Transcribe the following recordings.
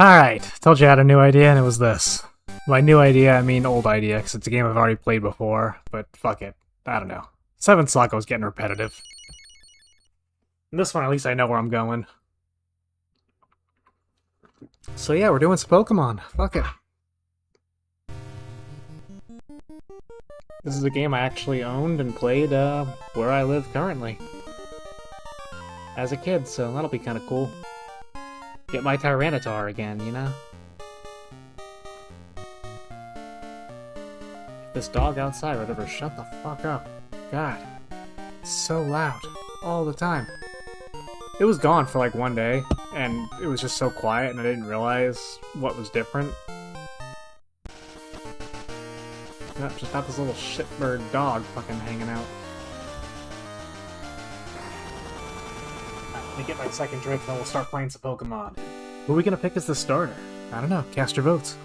Alright, told you I had a new idea, and it was this. By new idea, I mean old idea, because it's a game I've already played before, but fuck it. I don't know. 7 Sluggo was getting repetitive. And this one, at least I know where I'm going. So yeah, we're doing some Pokemon. Fuck it. This is a game I actually owned and played where I live currently. As a kid, so that'll be kind of cool. Get my Tyranitar again, you know? This dog outside, whatever, shut the fuck up. God. It's so loud. All the time. It was gone for like one day, and it was just so quiet and I didn't realize what was different. Yep, just got this little shitbird dog fucking hanging out. Let me get my second drink, then we'll start playing some Pokemon. Who are we gonna pick as the starter? I don't know. Cast your votes.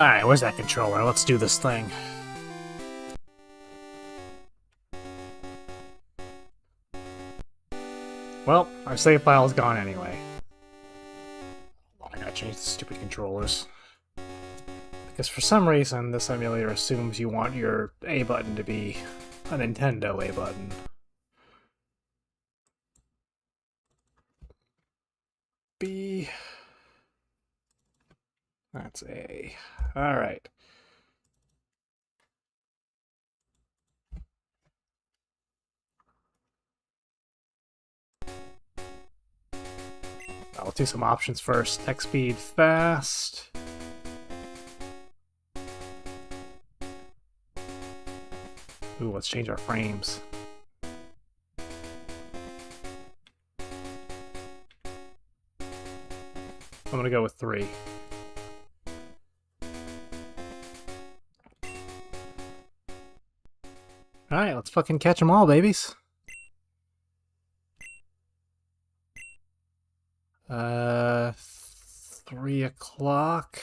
Alright, where's that controller? Let's do this thing. Well, our save file is gone anyway. I gotta change the stupid controllers. Because for some reason, this emulator assumes you want your A button to be a Nintendo A button. B. That's A. Alright. I'll do some options first. Text speed fast. Ooh, let's change our frames. I'm gonna go with 3. Alright, let's fucking catch them all, babies. 3 o'clock.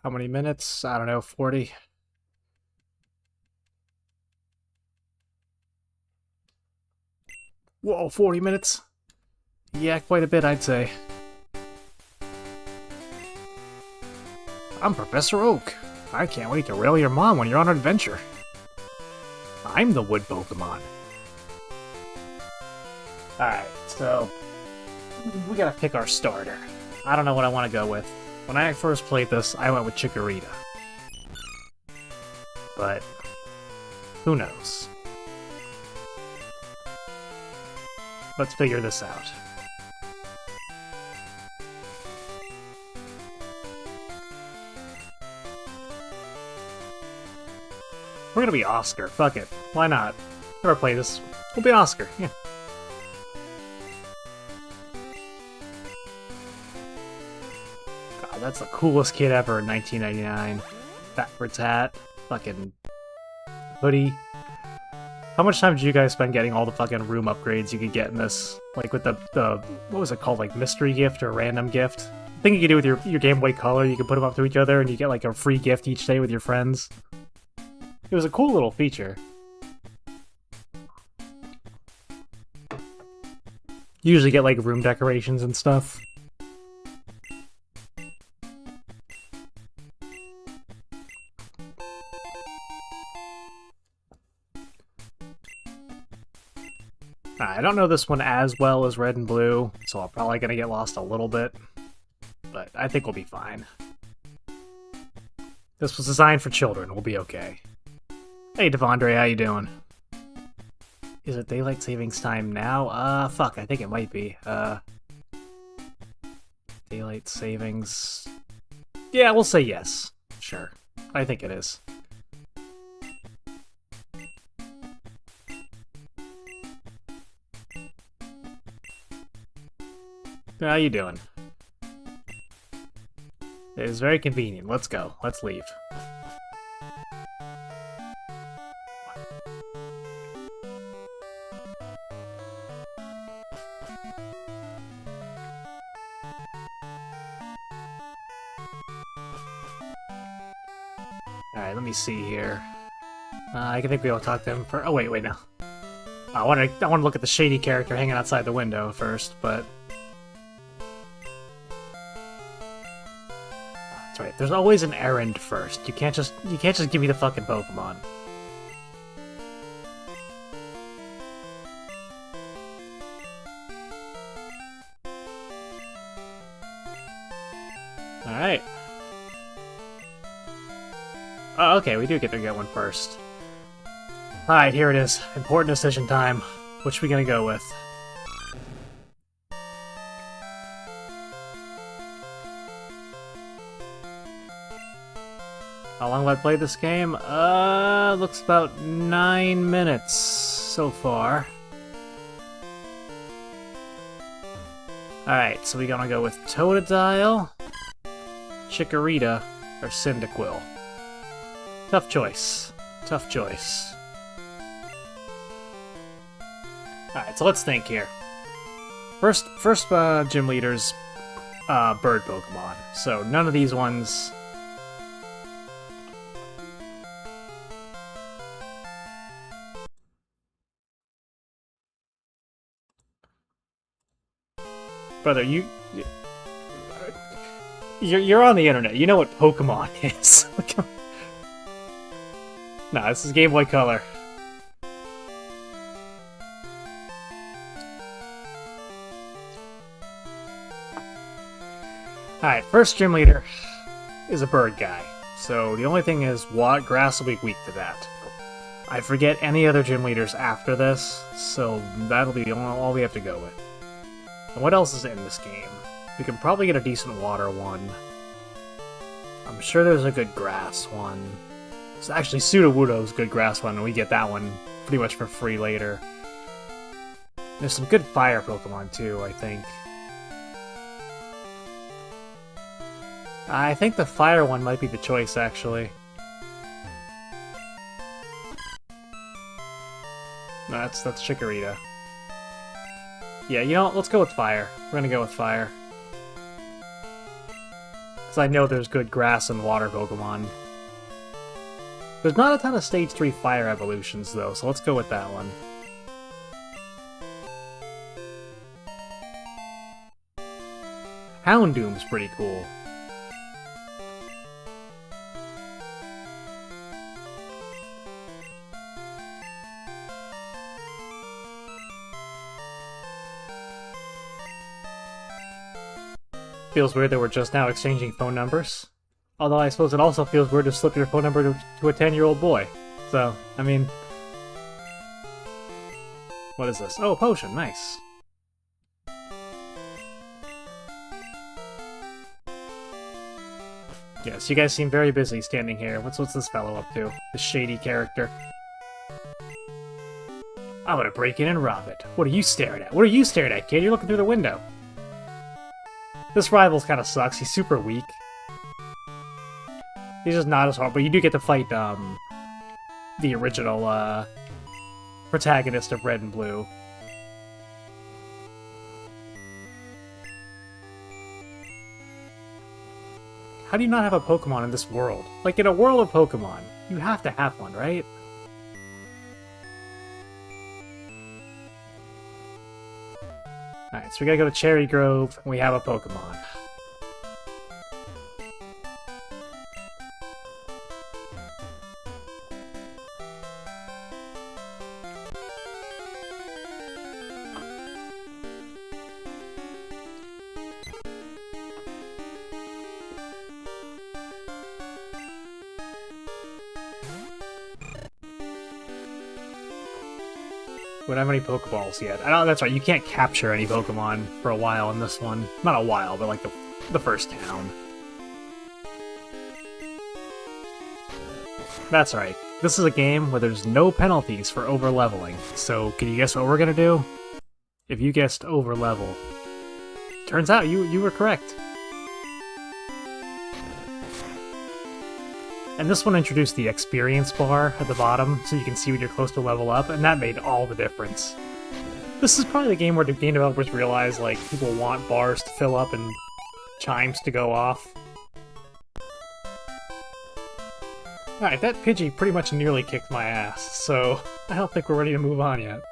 How many minutes? I don't know, 40. Whoa, 40 minutes? Yeah, quite a bit, I'd say. I'm Professor Oak. I can't wait to rail your mom when you're on an adventure. I'm the wood Pokemon. Alright, so we gotta pick our starter. I don't know what I want to go with. When I first played this, I went with Chikorita. But who knows? Let's figure this out. We're gonna be Oscar. Fuck it. Why not? Never play this. We'll be Oscar. Yeah. God, that's the coolest kid ever in 1999. Backwards hat. Fucking hoodie. How much time did you guys spend getting all the fucking room upgrades you could get in this? Like with the what was it called? Like mystery gift or random gift? I think you could do with your Game Boy Color. You can put them up to each other and you get like a free gift each day with your friends. It was a cool little feature. You usually get like room decorations and stuff. I don't know this one as well as Red and Blue, so I'm probably gonna get lost a little bit, but I think we'll be fine. This was designed for children, we'll be okay. Hey Devondre, how you doing? Is it daylight savings time now? Fuck, I think it might be. Daylight savings... Yeah, we'll say yes. Sure. I think it is. How you doing? It is very convenient. Let's go. Let's leave. Alright, let me see here. I think we'll talk to him for... Oh, wait, no. I want to look at the shady character hanging outside the window first, but... That's right. There's always an errand first. You can't just give me the fucking Pokemon. Alright. Oh, okay, we do get to get one first. Alright, here it is. Important decision time. Which are we gonna go with? How long have I played this game? Looks about 9 minutes so far. Alright, so we're gonna go with Totodile, Chikorita, or Cyndaquil. Tough choice. Tough choice. Alright, so let's think here. First gym leader's bird Pokemon. So none of these ones... Brother, you're on the internet. You know what Pokemon is. Nah, this is Game Boy Color. Alright, first gym leader is a bird guy. So the only thing is, grass will be weak to that. I forget any other gym leaders after this, so that'll be all we have to go with. And what else is in this game? We can probably get a decent water one. I'm sure there's a good grass one. So actually, Sudowoodo's a good grass one, and we get that one pretty much for free later. There's some good fire Pokemon too, I think. I think the fire one might be the choice, actually. No, that's Chikorita. Yeah, you know what? Let's go with fire. We're gonna go with fire. Because I know there's good grass and water Pokemon. There's not a ton of Stage 3 fire evolutions, though, so let's go with that one. Houndoom's pretty cool. Feels weird that we're just now exchanging phone numbers. Although I suppose it also feels weird to slip your phone number to a 10-year-old boy. So, I mean... What is this? Oh, potion, nice. Yes, you guys seem very busy standing here. What's this fellow up to? This shady character. I'm gonna break in and rob it. What are you staring at? What are you staring at, kid? You're looking through the window. This rival's kind of sucks. He's super weak. He's just not as hard, but you do get to fight the original protagonist of Red and Blue. How do you not have a Pokemon in this world? Like, in a world of Pokemon, you have to have one, right? Alright, so we gotta go to Cherry Grove, and we have a Pokemon. We don't have any Pokeballs yet. I don't, that's right, you can't capture any Pokemon for a while in this one. Not a while, but like the first town. That's right. This is a game where there's no penalties for over-leveling. So, can you guess what we're gonna do? If you guessed over-level. Turns out you were correct. And this one introduced the experience bar at the bottom, so you can see when you're close to level up, and that made all the difference. This is probably the game where the game developers realize, like, people want bars to fill up and chimes to go off. Alright, that Pidgey pretty much nearly kicked my ass, so I don't think we're ready to move on yet.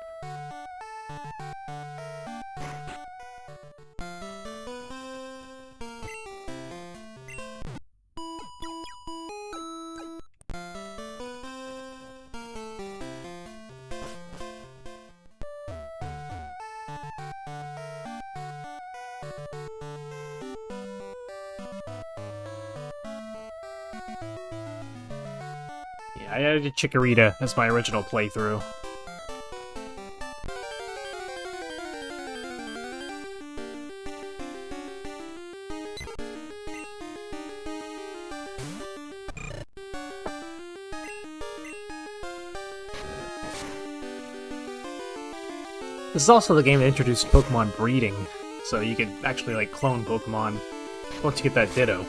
I added Chikorita as my original playthrough. This is also the game that introduced Pokemon breeding, so you could actually, like, clone Pokemon once you get that Ditto.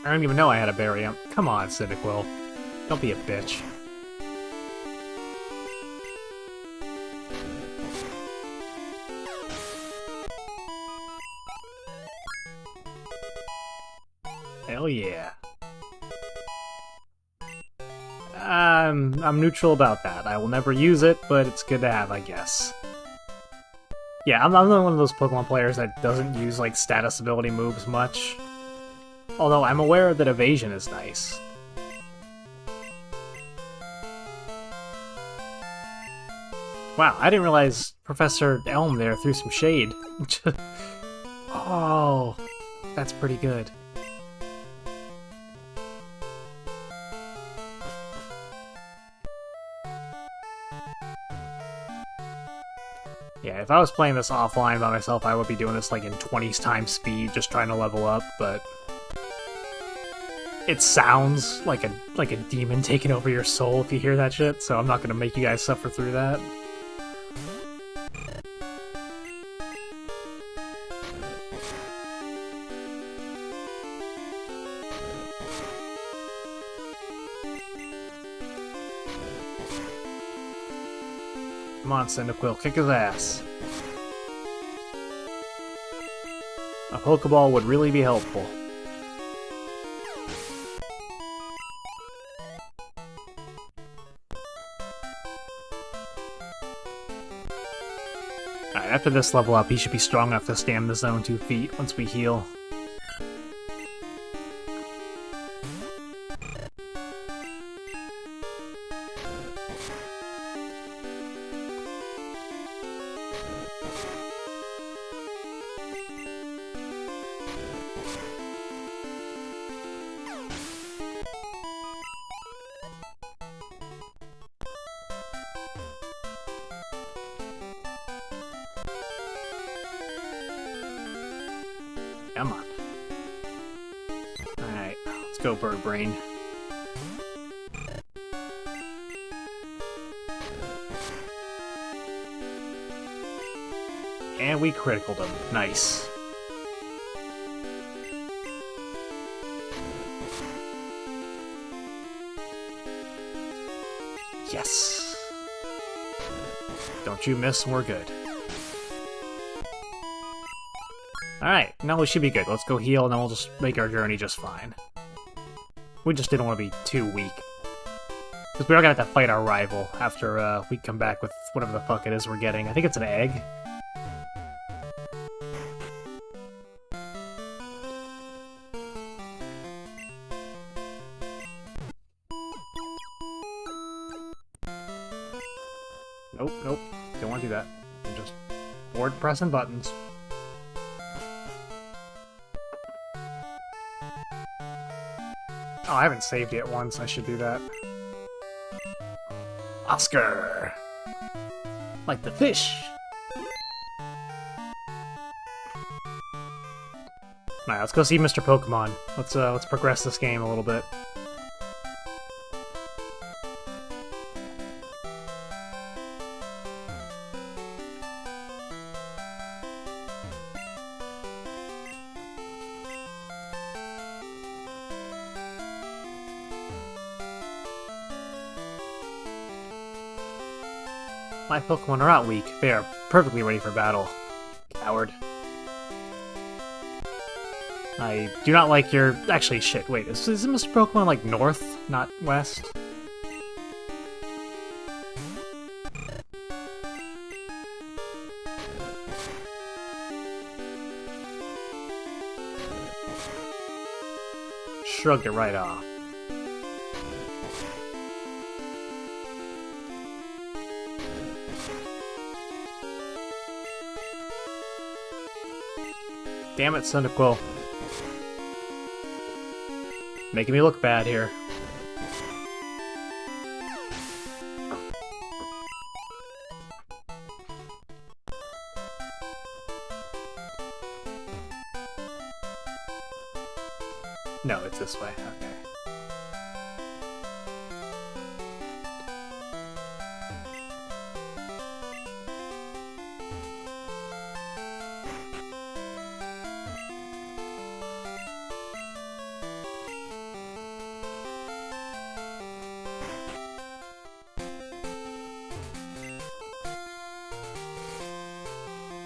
I don't even know I had a Barium. Come on, Cyndaquil. Don't be a bitch. Hell yeah. I'm neutral about that. I will never use it, but it's good to have, I guess. Yeah, I'm not one of those Pokemon players that doesn't use, like, status ability moves much. Although I'm aware that evasion is nice. Wow, I didn't realize Professor Elm there threw some shade. Oh, that's pretty good. Yeah, if I was playing this offline by myself, I would be doing this like in 20 times speed, just trying to level up, but it sounds like a demon taking over your soul if you hear that shit, so I'm not gonna make you guys suffer through that. Come on, Cyndaquil, kick his ass. A Pokeball would really be helpful. Alright, after this level up, he should be strong enough to stand the zone 2 feet once we heal. Come on. Alright, let's go, Bird Brain. And we criticaled him. Nice. Yes. Don't you miss, we're good. Alright, now we should be good. Let's go heal, and then we'll just make our journey just fine. We just didn't want to be too weak. Because we are gonna have to fight our rival after we come back with whatever the fuck it is we're getting. I think it's an egg. Nope, nope. Don't want to do that. I'm just bored pressing buttons. Oh, I haven't saved yet once. I should do that. Oscar! Like the fish! Alright, let's go see Mr. Pokemon. Let's progress this game a little bit. My Pokemon are not weak. They are perfectly ready for battle. Coward. I do not like your... Actually, shit, wait. Is Mr. Pokemon, like, north, not west? Shrugged it right off. Damn it, Cyndaquil. Making me look bad here. No, it's this way. Okay.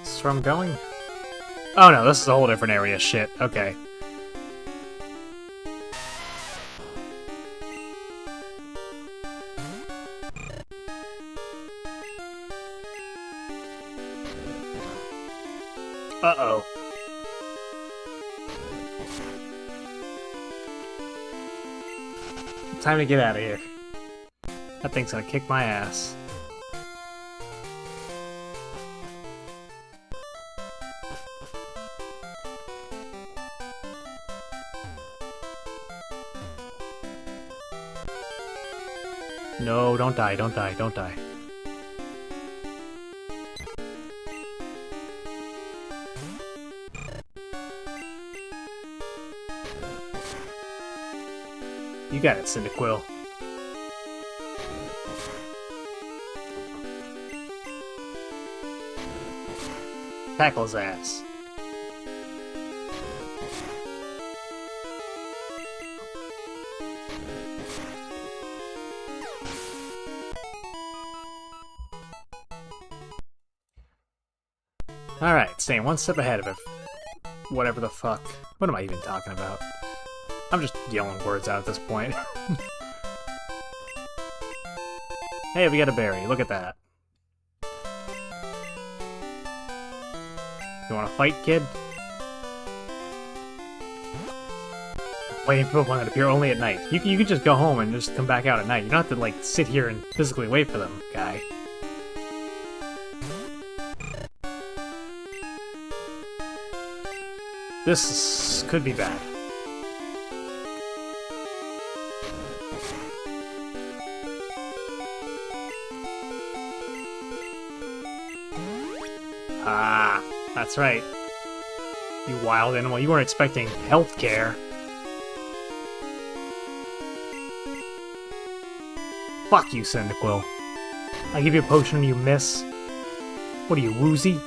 This is where I'm going? Oh no, this is a whole different area. Shit. Okay. Uh-oh. Time to get out of here. That thing's gonna kick my ass. No, don't die, don't die, don't die. You got it, Cyndaquil. Tackle his ass. Alright, staying one step ahead of it. Whatever the fuck. What am I even talking about? I'm just yelling words out at this point. Hey, we got a berry. Look at that. You wanna fight, kid? Waiting for Pokemon that appear only at night. You can just go home and just come back out at night. You don't have to, like, sit here and physically wait for them, guy. Could be bad. Ah, that's right. You wild animal, you weren't expecting healthcare. Fuck you, Cyndaquil. I give you a potion and you miss. What are you, woozy?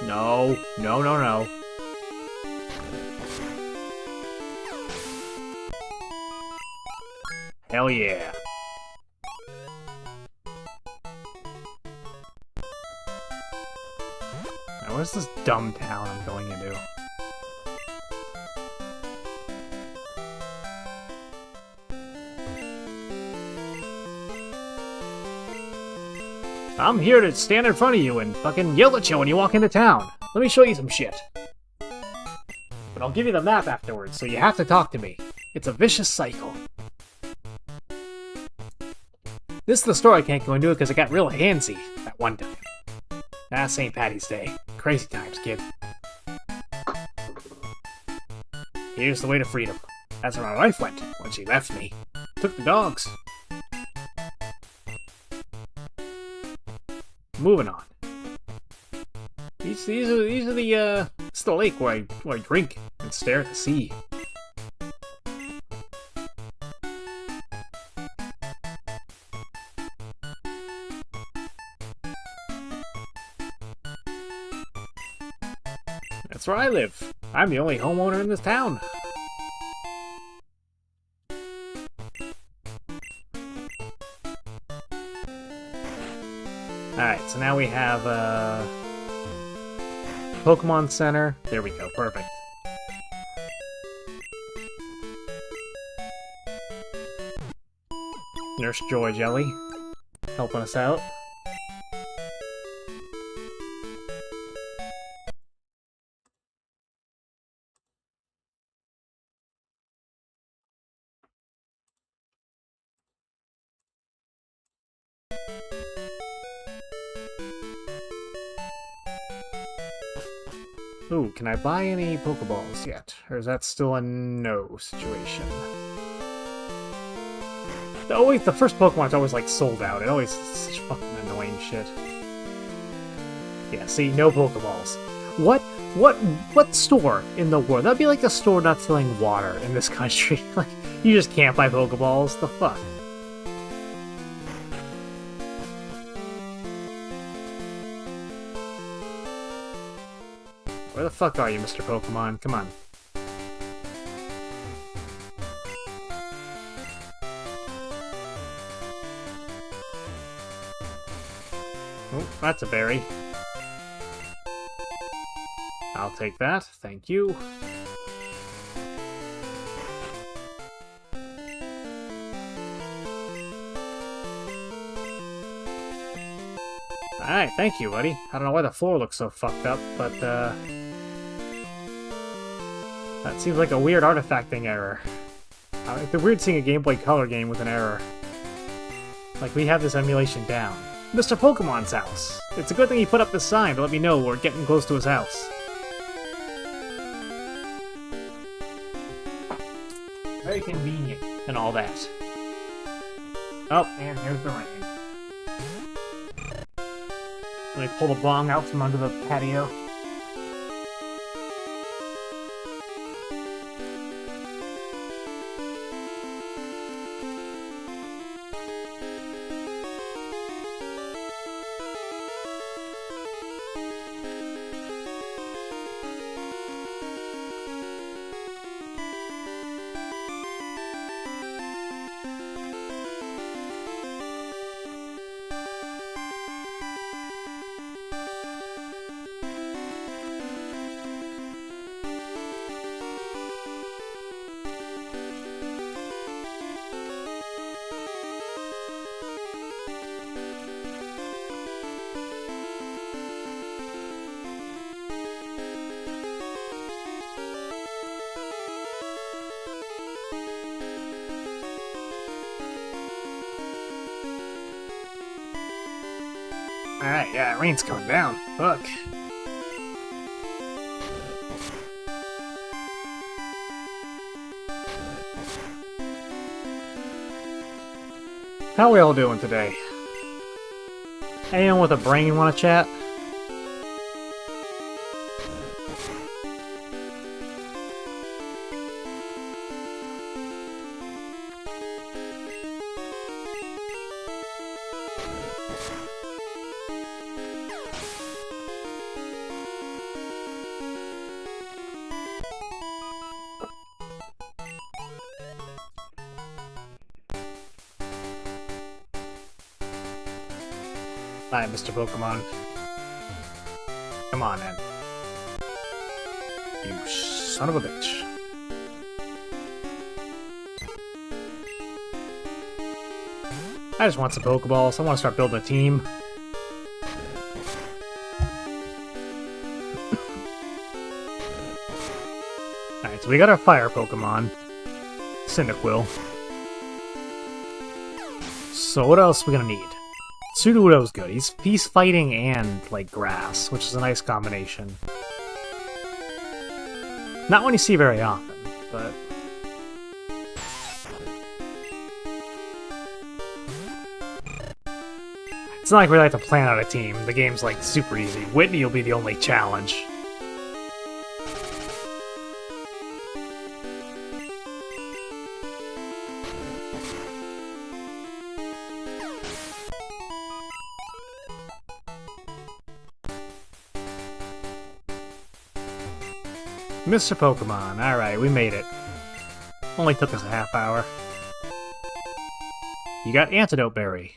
No, no, no, no. Hell yeah. Now, where's this dumb town I'm going into? I'm here to stand in front of you and fucking yell at you when you walk into town. Let me show you some shit. But I'll give you the map afterwards, so you have to talk to me. It's a vicious cycle. This is the store I can't go into because it got real handsy at one time. Ah, St. Patty's Day. Crazy times, kid. Here's the way to freedom. That's where my wife went when she left me. Took the dogs. Moving on. These are the it's the lake where I drink and stare at the sea. That's where I live. I'm the only homeowner in this town. Alright, so now we have Pokemon Center. There we go, perfect. Nurse Joy Jelly helping us out. Ooh, can I buy any Pokeballs yet? Or is that still a no situation? The first Pokemon's always, like, sold out. It always is such fucking annoying shit. Yeah, see, no Pokeballs. What store in the world? That'd be like a store not selling water in this country. Like, you just can't buy Pokeballs? The fuck? Where the fuck are you, Mr. Pokemon? Come on. Oh, that's a berry. I'll take that, thank you. Alright, thank you, buddy. I don't know why the floor looks so fucked up, but, that seems like a weird artifacting error. It's weird seeing a Game Boy Color game with an error. Like, we have this emulation down. Mr. Pokemon's house! It's a good thing he put up this sign to let me know we're getting close to his house. Very convenient and all that. Oh, and here's the rain. Let me pull the bong out from under the patio. Alright, yeah, rain's coming down. Fuck. How are we all doing today? Anyone with a brain want to chat? Hi, Mr. Pokemon. Come on, then. You son of a bitch. I just want some Pokeballs. I want to start building a team. Alright, so we got our fire Pokemon. Cyndaquil. So what else are we gonna need? Sudowoodo's good. He's peace fighting and, like, grass, which is a nice combination. Not one you see very often, but... It's not like we like to plan out a team. The game's, like, super easy. Whitney will be the only challenge. Mr. Pokemon, alright, we made it. Only took us a half hour. You got Antidote Berry.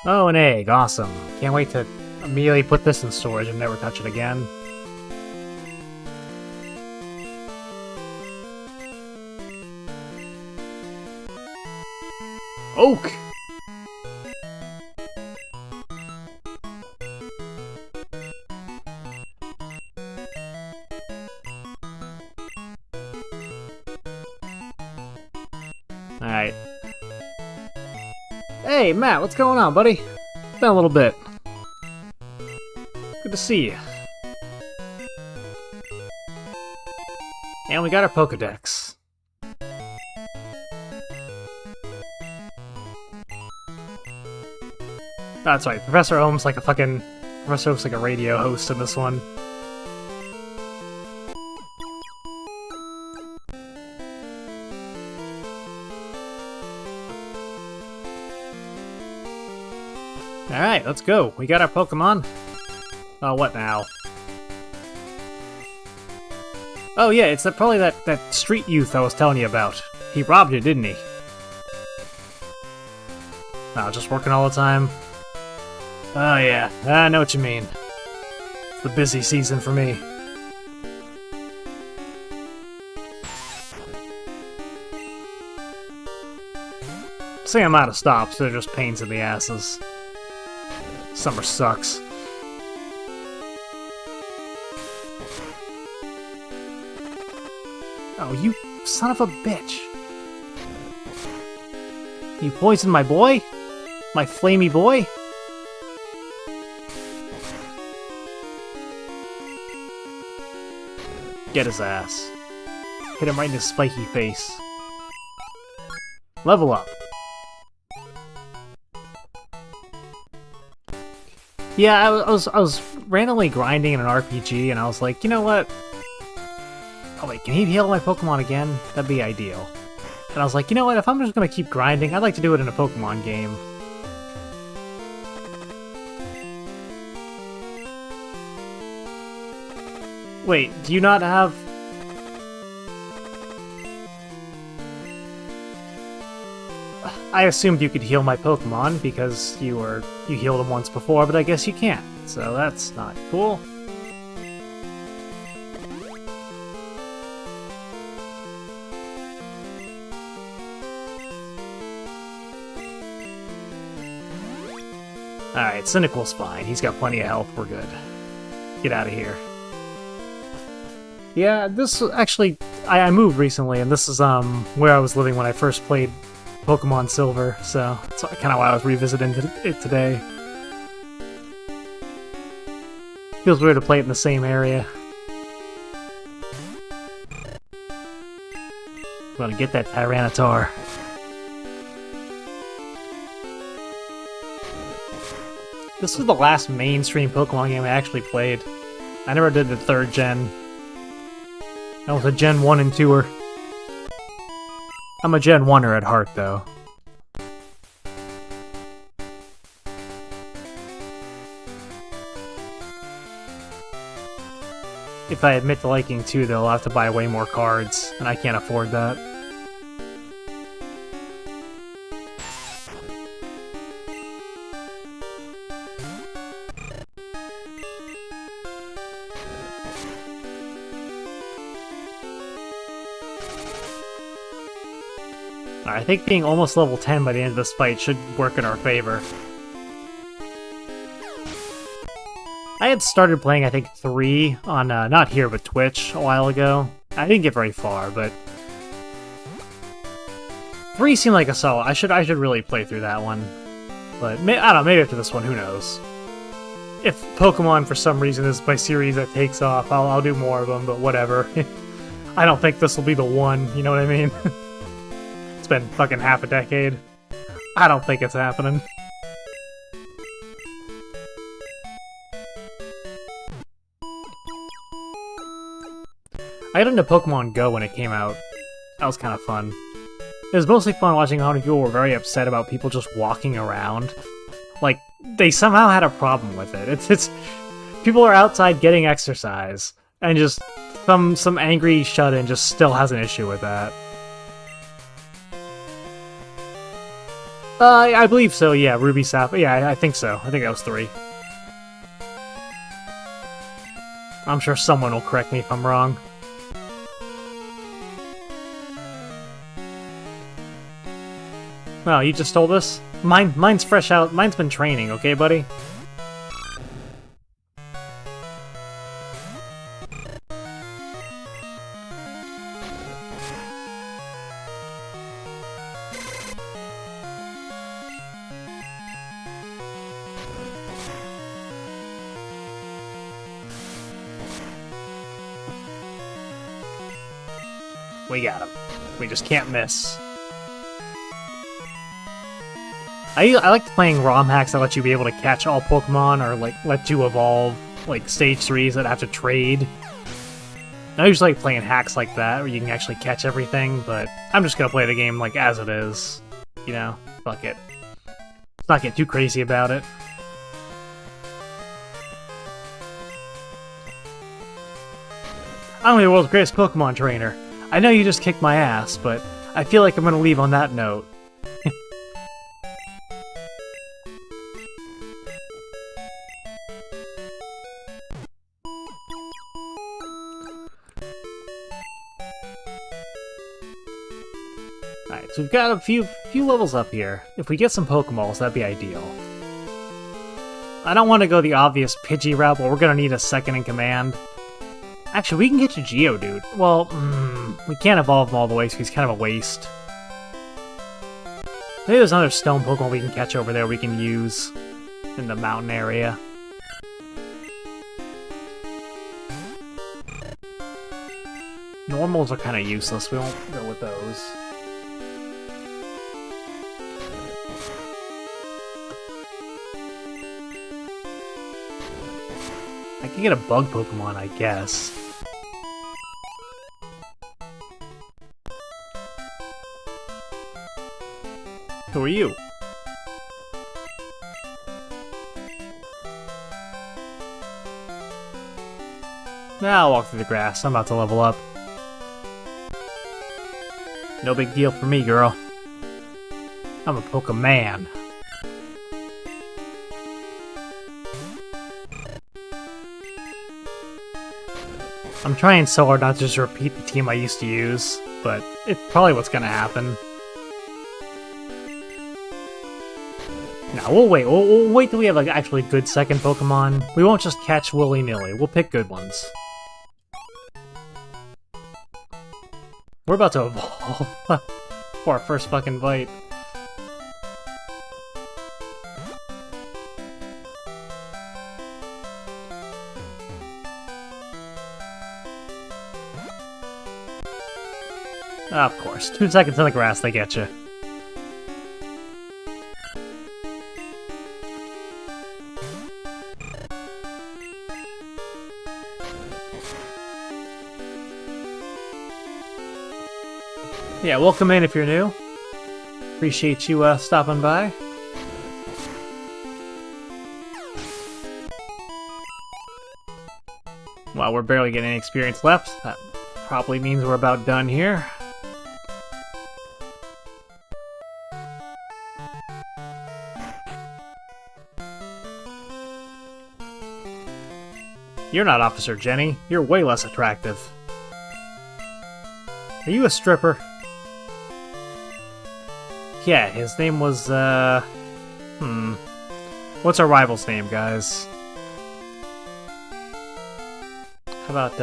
Oh, an egg, awesome. Can't wait to immediately put this in storage and never touch it again. Oak! Alright. Hey, Matt, what's going on, buddy? It's been a little bit. Good to see you. And we got our Pokedex. That's right, Professor Ohm's like a fucking... Professor Oak's like a radio host in this one. Alright, let's go. We got our Pokemon. Oh, what now? Oh yeah, it's probably that street youth I was telling you about. He robbed you, didn't he? Oh, just working all the time? Oh yeah, I know what you mean. It's the busy season for me. Say I'm out of stops, they're just pains in the asses. Summer sucks. Oh, you son of a bitch. You poisoned my boy? My flamey boy? Get his ass. Hit him right in his spiky face. Level up. Yeah, I was randomly grinding in an RPG, and I was like, you know what? Oh wait, can he heal my Pokemon again? That'd be ideal. And I was like, you know what? If I'm just gonna keep grinding, I'd like to do it in a Pokemon game. Wait, do you not have... I assumed you could heal my Pokemon because you healed them once before, but I guess you can't. So that's not cool. Alright, Cynical's fine. He's got plenty of health. We're good. Get out of here. Yeah, this actually... I moved recently, and this is where I was living when I first played Pokemon Silver, so that's kind of why I was revisiting it today. Feels weird to play it in the same area. I'm gonna get that Tyranitar. This was the last mainstream Pokemon game I actually played. I never did the 3rd gen. I was a Gen 1 and 2er. I'm a Gen 1er at heart, though. If I admit to liking 2, though, I'll have to buy way more cards, and I can't afford that. I think being almost level 10 by the end of this fight should work in our favor. I had started playing, I think, 3 on, not here, but Twitch a while ago. I didn't get very far, but... 3 seemed like a solid. I should really play through that one. But, I don't know, maybe after this one, who knows. If Pokemon, for some reason, is my series that takes off, I'll do more of them, but whatever. I don't think this will be the one, you know what I mean? It's been fucking half a decade. I don't think it's happening. I got into Pokemon Go when it came out. That was kind of fun. It was mostly fun watching how many people were very upset about people just walking around. Like, they somehow had a problem with it. It's people are outside getting exercise, and just some angry shut-in just still has an issue with that. I believe so, yeah, Ruby Sapphire. Yeah, I think so. I think that was 3. I'm sure someone will correct me if I'm wrong. Oh, you just stole this? Mine's fresh out. Mine's been training, okay, buddy? We got him. We just can't miss. I like playing ROM hacks that let you be able to catch all Pokemon, or like let you evolve like stage 3s that have to trade. I usually like playing hacks like that where you can actually catch everything, but I'm just gonna play the game like as it is. You know, fuck it. Let's not get too crazy about it. I'm the world's greatest Pokemon trainer. I know you just kicked my ass, but I feel like I'm gonna leave on that note. Alright, so we've got a few levels up here. If we get some Pokeballs, that'd be ideal. I don't want to go the obvious Pidgey route, but we're gonna need a second in command. Actually, we can get you Geodude. Well, we can't evolve him all the way, so he's kind of a waste. Maybe there's another stone Pokemon we can catch over there we can use in the mountain area. normals are kind of useless. We won't go with those. I can get a bug Pokemon, I guess. Who are you? Nah, I'll walk through the grass. I'm about to level up. No big deal for me, girl. I'm a Pokeman. I'm trying so hard not to just repeat the team I used to use, but it's probably what's gonna happen. No, we'll wait. We'll wait till we have like actually good second Pokemon. We won't just catch willy-nilly. We'll pick good ones. We're about to evolve for our first fucking fight. Of course. 2 seconds in the grass, they get you. Yeah, welcome in if you're new. Appreciate you stopping by. Well, we're barely getting any experience left. That probably means we're about done here. You're not Officer Jenny. You're way less attractive. Are you a stripper? Yeah, his name was, What's our rival's name, guys? How about,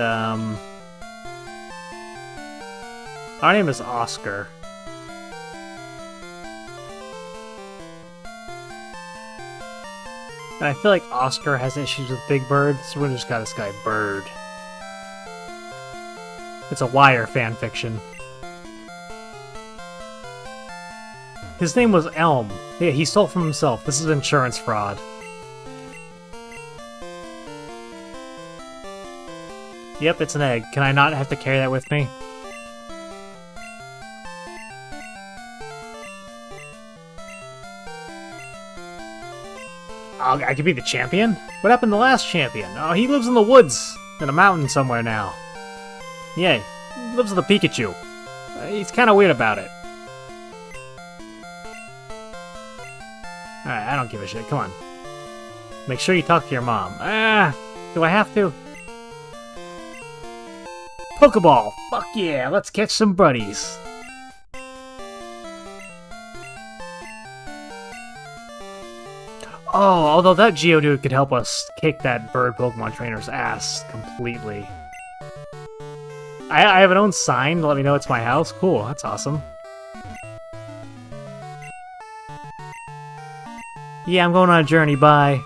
Our name is Oscar. And I feel like Oscar has issues with Big Bird, so we're just got this guy Bird. It's a Wire fanfiction. His name was Elm. Yeah, he stole from himself. This is insurance fraud. Yep, it's an egg. Can I not have to carry that with me? I could be the champion? What happened to the last champion? Oh, he lives in the woods. In a mountain somewhere now. Yeah, he lives with a Pikachu. He's kind of weird about it. Alright, I don't give a shit. Come on. Make sure you talk to your mom. Do I have to? Pokeball! Fuck yeah, let's catch some buddies. Oh, although that Geodude could help us kick that bird Pokemon trainer's ass completely. I have an own sign to let me know it's my house? Cool, that's awesome. Yeah, I'm going on a journey, bye.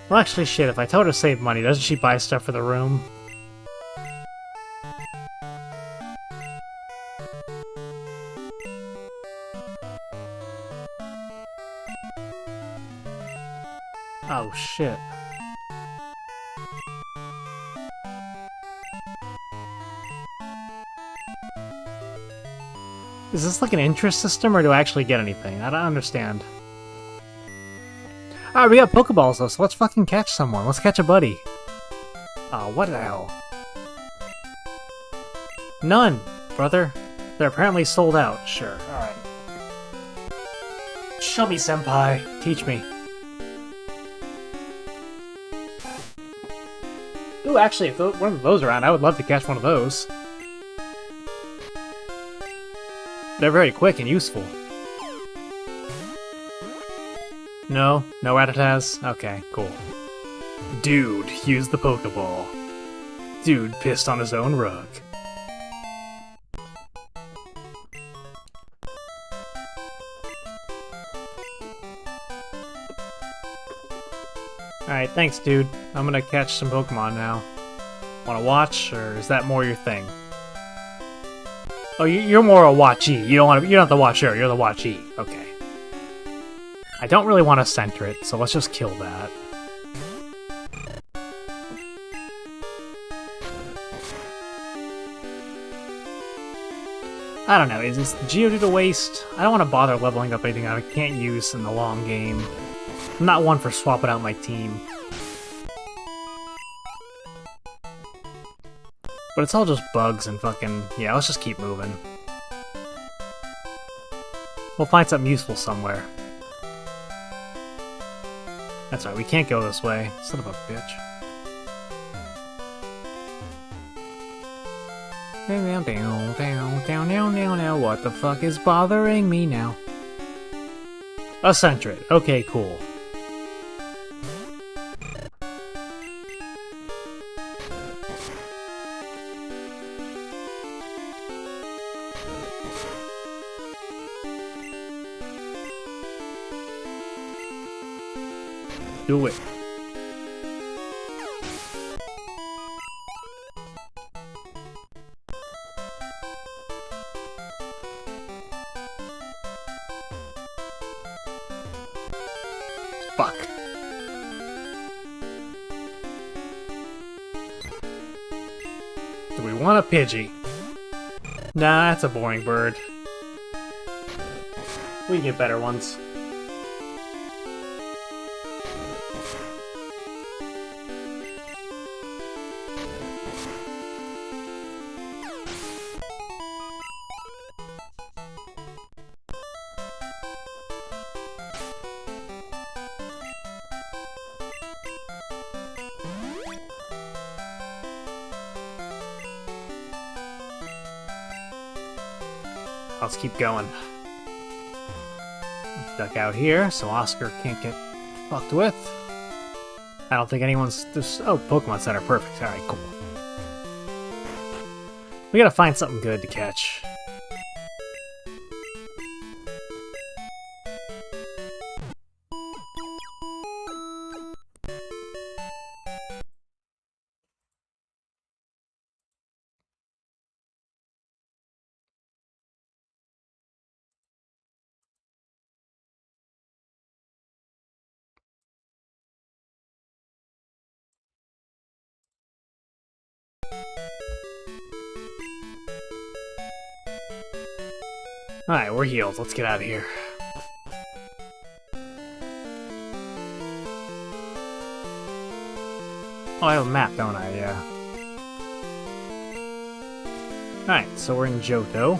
Well, actually, shit, if I tell her to save money, doesn't she buy stuff for the room? Oh, shit. Is this like an interest system, or do I actually get anything? I don't understand. Alright, we got Pokeballs though, so let's fucking catch someone. Let's catch a buddy. Oh, what the hell? None, brother. They're apparently sold out. Sure, alright. Show me, senpai. Teach me. Ooh, actually, if one of those are around, I would love to catch one of those. They're very quick and useful. No? No Rattatas? Okay, cool. Dude used the Pokeball. Dude pissed on his own rug. Alright, thanks, dude. I'm gonna catch some Pokemon now. Wanna watch, or is that more your thing? Oh, you're more a watchee. You don't have to watch her. You're the watchee. Okay. I don't really want to center it, so let's just kill that. I don't know. Is this Geodude a waste? I don't want to bother leveling up anything I can't use in the long game. I'm not one for swapping out my team. But it's all just bugs and fucking... Yeah, let's just keep moving. We'll find something useful somewhere. That's right, we can't go this way. Son of a bitch. Down. What the fuck is bothering me now? A Sentret. Okay, cool. Do it. Fuck. Do we want a Pidgey? Nah, that's a boring bird. We can get better ones. Let's keep going. Duck out here so Oscar can't get fucked with. I don't think anyone's... Oh, Pokemon Center. Perfect. Alright, cool. We gotta find something good to catch. Alright, we're healed. Let's get out of here. Oh, I have a map, don't I? Yeah. Alright, so we're in Johto.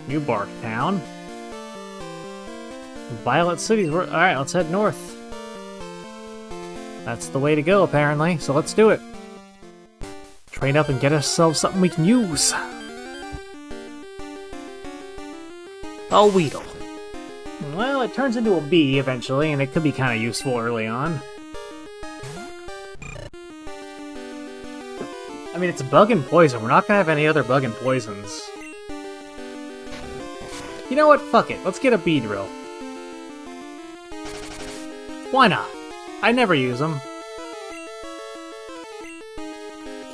New Bark Town. Violet City's... Alright, let's head north. That's the way to go, apparently, so let's do it. Train up and get ourselves something we can use. A Weedle. Well, it turns into a bee eventually, and it could be kind of useful early on. I mean, it's bug and poison. We're not gonna have any other bug and poisons. You know what? Fuck it. Let's get a Beedrill. Why not? I never use them.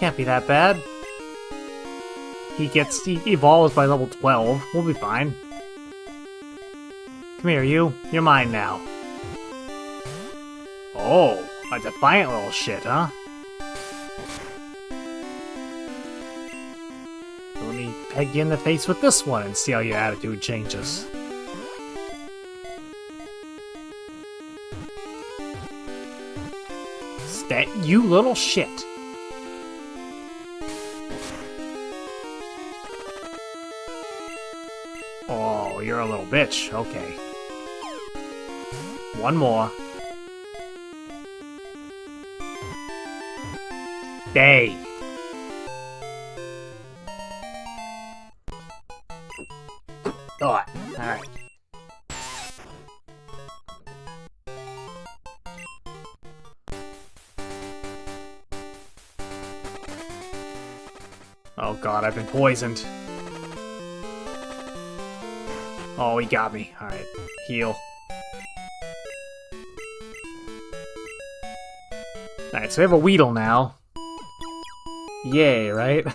Can't be that bad. He evolves by level 12. We'll be fine. Come here, you. You're mine now. Oh, a defiant little shit, huh? Let me peg you in the face with this one and see how your attitude changes. Stat, you little shit. Oh, you're a little bitch. Okay. One more. Day. Alright. god, I've been poisoned. Oh, he got me. Alright, heal. Alright, so we have a Weedle now. Yay, right?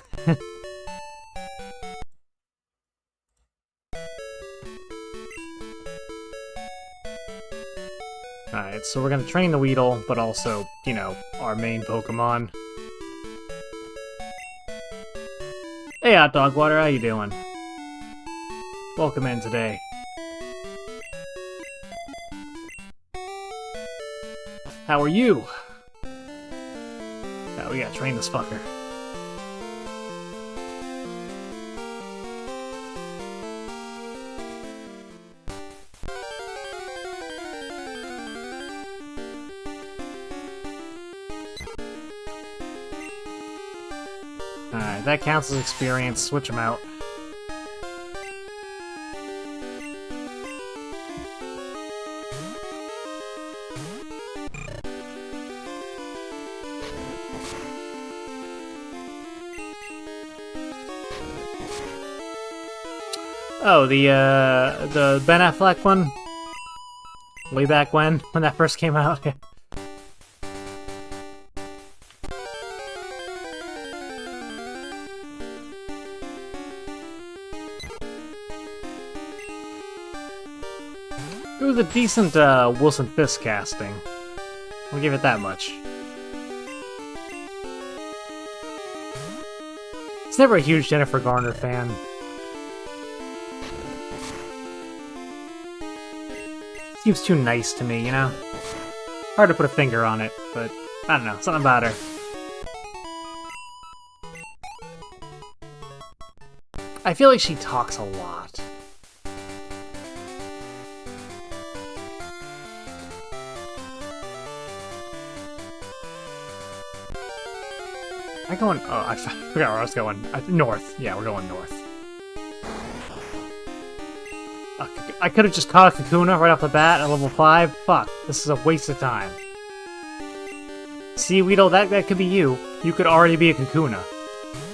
Alright, so we're gonna train the Weedle, but also, you know, our main Pokemon. Hey, Hot Dog Water, how you doing? Welcome in today. How are you? Oh, we gotta train this fucker. Alright, that counts as experience. Switch them out. Oh, the Ben Affleck one? Way back when that first came out? It was a decent Wilson Fisk casting. I'll give it that much. It's never a huge Jennifer Garner fan. Seems too nice to me, you know? Hard to put a finger on it, but I don't know, something about her. I feel like she talks a lot. Am I going? Oh, I forgot where I was going. North. Yeah, we're going north. I could have just caught a Kakuna right off the bat at level 5. Fuck, this is a waste of time. See, Weedle, that could be you. You could already be a Kakuna.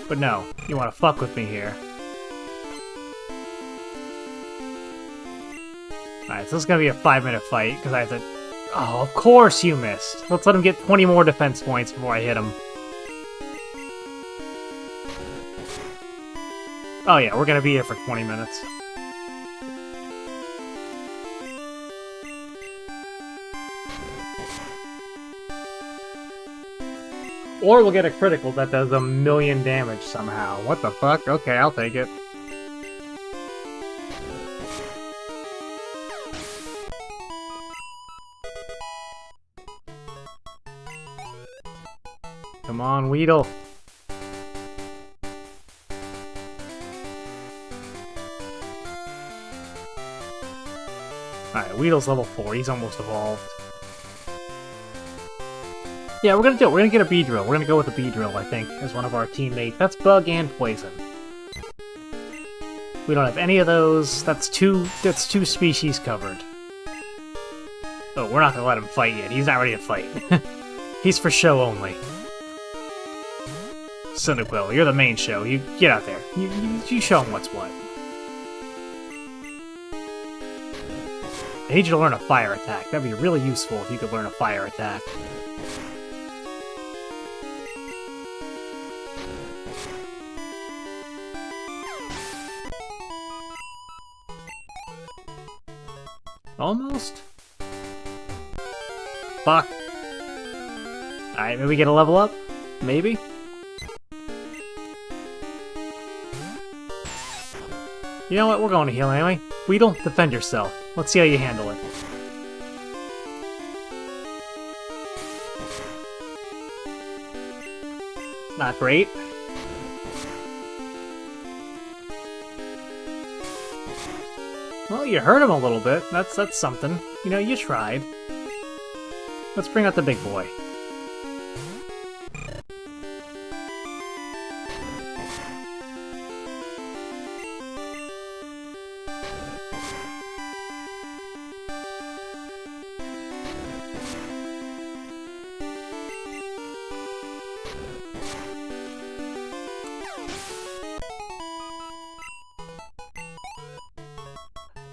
But no, you want to fuck with me here. Alright, so this is going to be a 5-minute fight, because I have to... Oh, of course you missed. Let's let him get 20 more defense points before I hit him. Oh yeah, we're going to be here for 20 minutes. Or we'll get a critical that does 1,000,000 damage somehow. What the fuck? Okay, I'll take it. Come on, Weedle. Alright, Weedle's level 4. He's almost evolved. Yeah, we're gonna do it. We're gonna get a Beedrill. We're gonna go with a Beedrill, I think, as one of our teammates. That's Bug and Poison. We don't have any of those. That's two species covered. Oh, we're not gonna let him fight yet. He's not ready to fight. He's for show only. Cyndaquil, you're the main show. You get out there. You show him what's what. I need you to learn a fire attack. That'd be really useful if you could learn a fire attack. Almost? Fuck. Alright, maybe we get a level up? Maybe? You know what? We're going to heal anyway. Weedle, defend yourself. Let's see how you handle it. Not great. Well, you hurt him a little bit. That's something. You know, you tried. Let's bring out the big boy.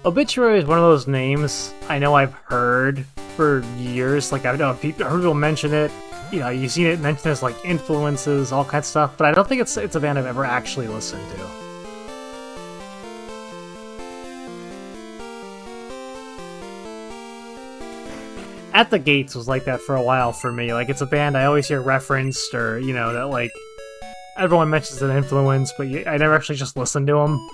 Obituary is one of those names I know I've heard for years. Like, I've heard people mention it. You know, you've seen it mentioned as, like, influences, all kinds of stuff, but I don't think it's a band I've ever actually listened to. At the Gates was like that for a while for me. Like, it's a band I always hear referenced, or, you know, that, like, everyone mentions an influence, but I never actually just listened to them.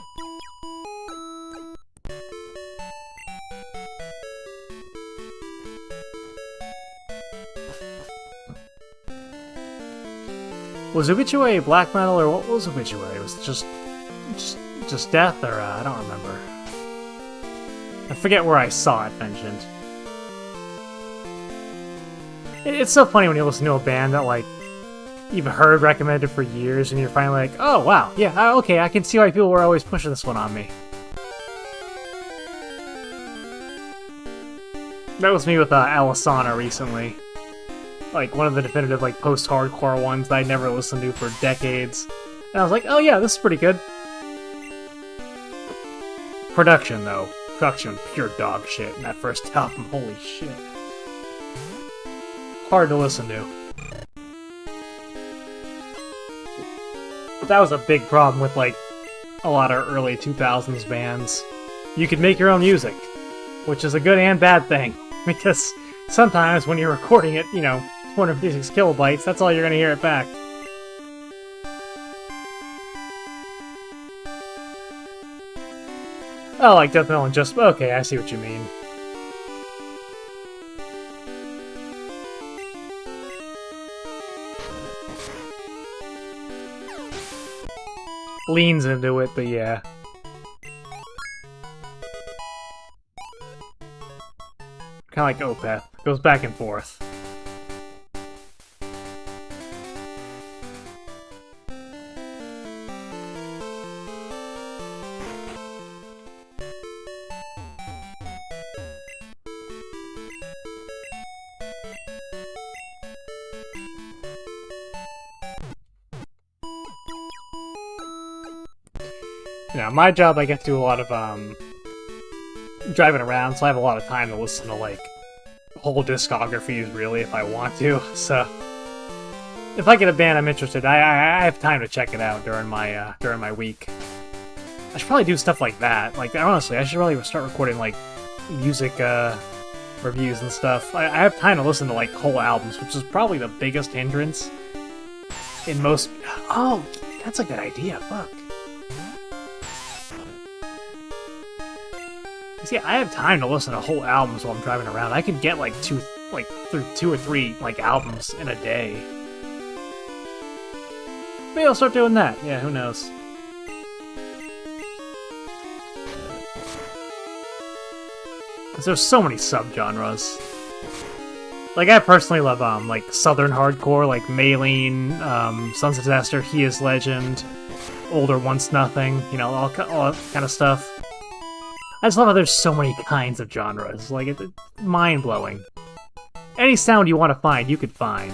Was Obituary black metal, or what was Obituary? Was it just death, or I don't remember. I forget where I saw it mentioned. It's so funny when you listen to a band that, like, you've heard recommended for years, and you're finally like, oh, wow, yeah, okay, I can see why people were always pushing this one on me. That was me with Alisana recently. Like, one of the definitive, like, post-hardcore ones that I never listened to for decades. And I was like, oh yeah, this is pretty good. Production, though. Production, pure dog shit in that first album, holy shit. Hard to listen to. But that was a big problem with, like, a lot of early 2000s bands. You could make your own music, which is a good and bad thing, because sometimes when you're recording it, you know, 256 kilobytes, that's all you're gonna hear it back. Oh, like Death Metal and just... okay, I see what you mean. Leans into it, but yeah. Kinda like Opeth. Goes back and forth. Yeah, my job, I get to do a lot of, driving around, so I have a lot of time to listen to, like, whole discographies, really, if I want to, so... if I get a band I'm interested in, I have time to check it out during my week. I should probably do stuff like that. Like, honestly, I should probably start recording, like, music, reviews and stuff. I have time to listen to, like, whole albums, which is probably the biggest hindrance in most... oh, that's a good idea, fuck. See, I have time to listen to whole albums while I'm driving around. I could get like through 2 or 3 like albums in a day. Maybe I'll start doing that. Yeah, who knows? Because there's so many subgenres. Like, I personally love like southern hardcore, like Maylene, Sons of Disaster, He Is Legend, Older Once Nothing. You know, all that kind of stuff. I just love how there's so many kinds of genres. Like, it's mind-blowing. Any sound you want to find, you could find.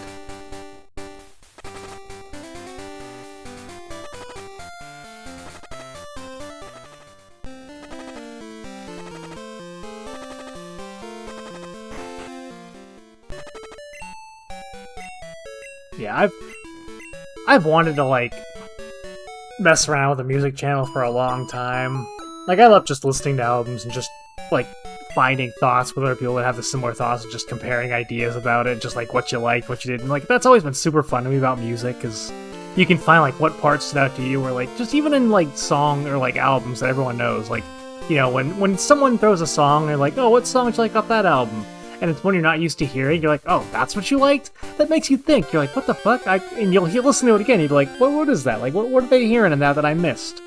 Yeah, I've wanted to, like, mess around with a music channel for a long time. Like, I love just listening to albums and just, like, finding thoughts with other people that have the similar thoughts and just comparing ideas about it, just, like, what you liked, what you didn't. Like, that's always been super fun to me about music, because you can find, like, what parts stood out to you, or, like, just even in, like, song or, like, albums that everyone knows. Like, you know, when someone throws a song, they're like, oh, what song did you like off that album? And it's one you're not used to hearing, you're like, oh, that's what you liked? That makes you think. You're like, what the fuck? And you'll listen to it again, you'll be like, what is that? Like, what are they hearing in that I missed?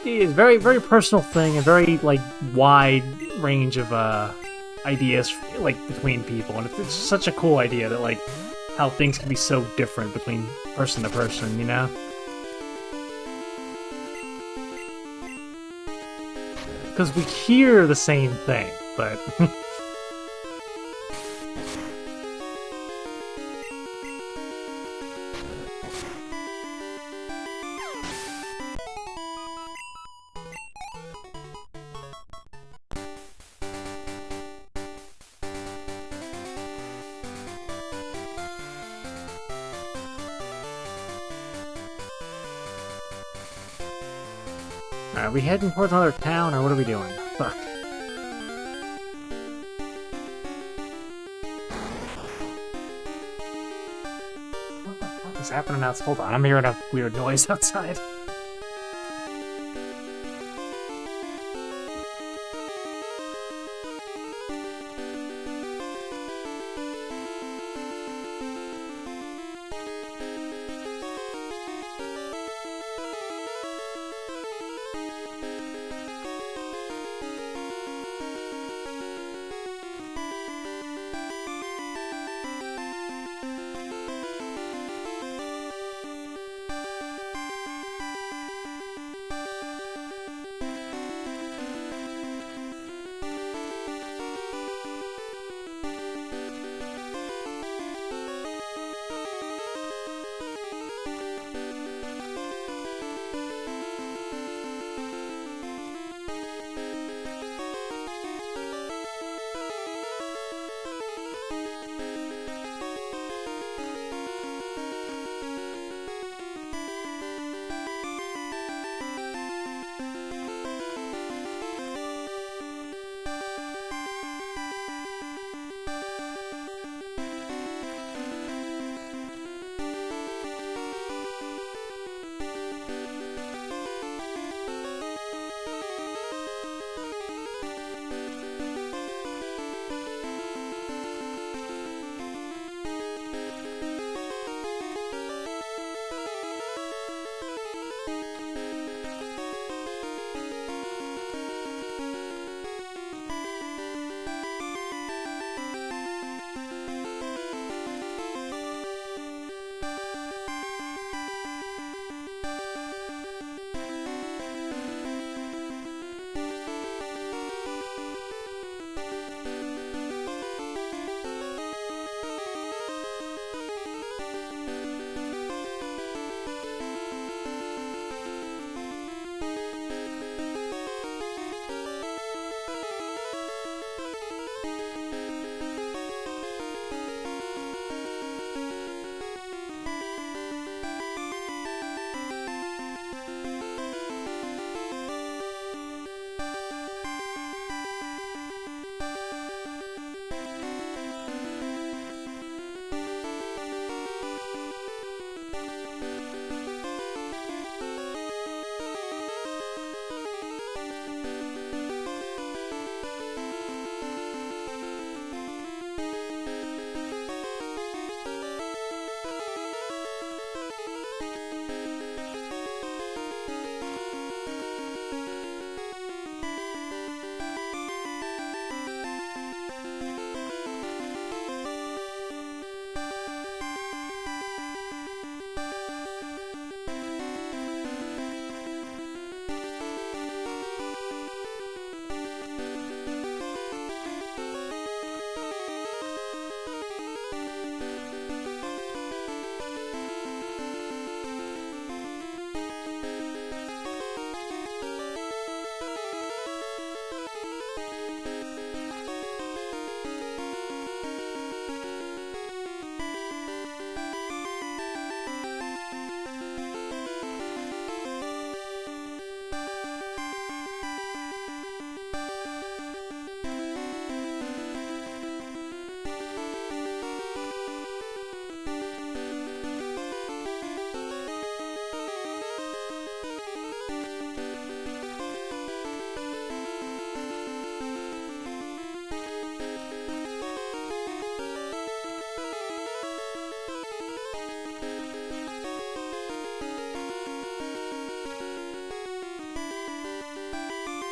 It's a very, very personal thing, a very, like, wide range of, ideas, like, between people, and it's such a cool idea that, like, how things can be so different between person to person, you know? Because we hear the same thing, but... Are we heading towards another town, or what are we doing? Fuck. What the fuck is happening outside? Hold on, I'm hearing a weird noise outside.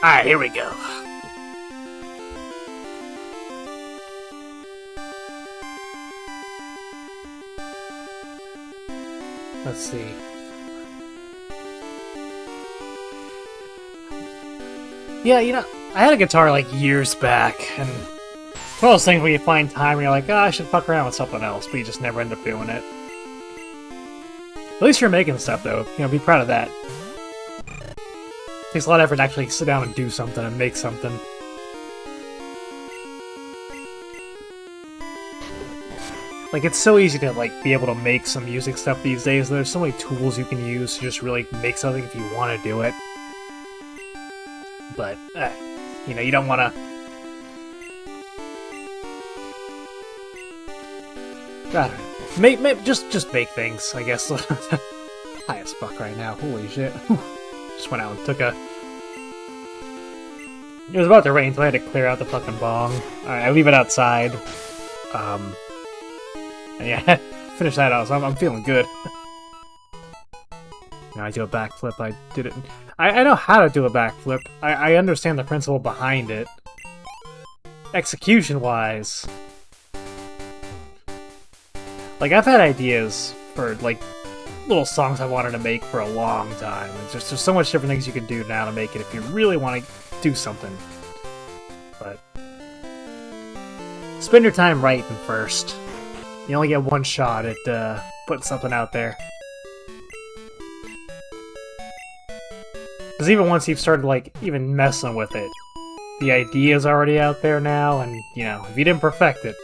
Alright, here we go. Let's see. Yeah, you know, I had a guitar like years back, and it's one of those things where you find time where you're like, I should fuck around with something else, but you just never end up doing it. At least you're making stuff, though. You know, be proud of that. It takes a lot of effort to actually sit down and do something and make something. Like, it's so easy to, like, be able to make some music stuff these days. There's so many tools you can use to just really make something if you want to do it. but you know, you don't want to. Just make things, I guess. High as fuck right now. Holy shit! Just went out and took a. It was about to rain, so I had to clear out the fucking bong. Alright, I leave it outside. And yeah, finish that out, so I'm feeling good. Now I do a backflip, I did it. I know how to do a backflip. I understand the principle behind it. Execution-wise... Like, I've had ideas for, like, little songs I wanted to make for a long time. There's so much different things you can do now to make it if you really want to do something. But spend your time writing first. You only get one shot at putting something out there. Because even once you've started, like, even messing with it, the idea's already out there now, and, you know, if you didn't perfect it,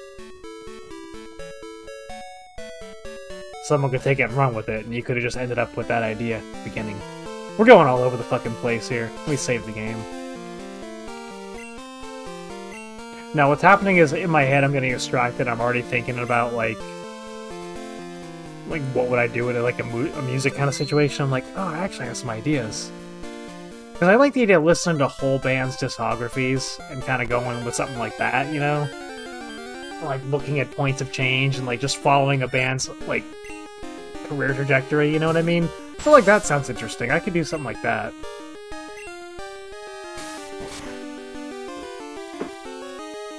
someone could take it and run with it, and you could have just ended up with that idea at the beginning. We're going all over the fucking place here. Let me save the game. Now, what's happening is, in my head, I'm getting distracted. I'm already thinking about, like what would I do in, like, a music kind of situation? I'm like, oh, I actually have some ideas. Because I like the idea of listening to whole bands' discographies and kind of going with something like that, you know? Like, looking at points of change and, like, just following a band's, like, career trajectory, you know what I mean? I feel like that sounds interesting. I could do something like that.